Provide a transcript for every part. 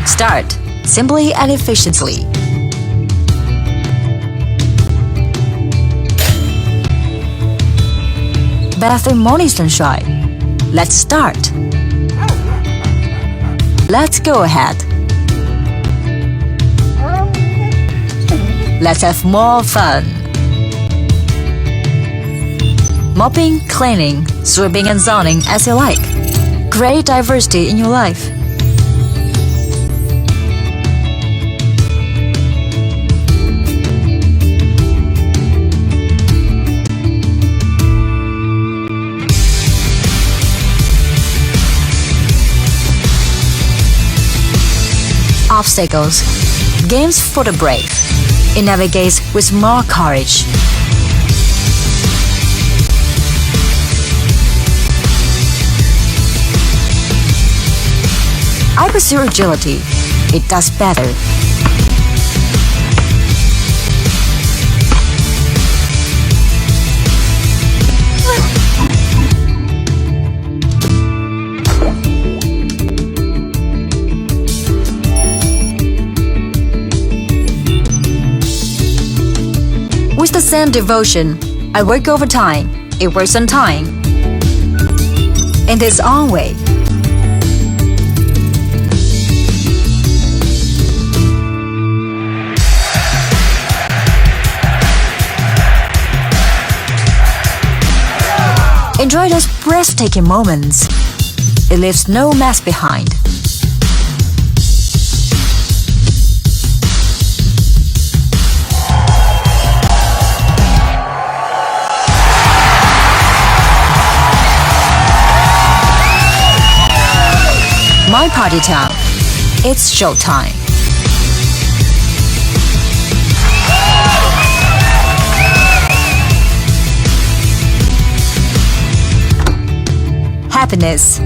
Start simply and efficiently. Bath in morning sunshine. Let's start. Let's go ahead. Let's have more fun. Mopping, cleaning, sweeping and zoning as you like. Great diversity in your life. Obstacles. Games for the brave. It navigates with more courage. I pursue agility. It does better. With the same devotion, I work overtime. It works on time. In its own way. Enjoy those breathtaking moments. It leaves no mess behind. My party town. It's showtime. Happiness,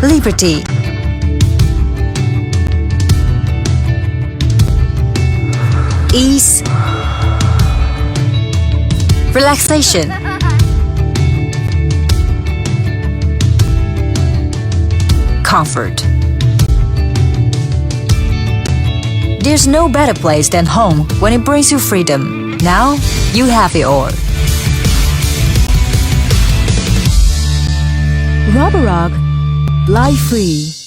liberty, ease, relaxation, comfort. There's no better place than home when it brings you freedom. Now you have it all. Rubber Rock, life free.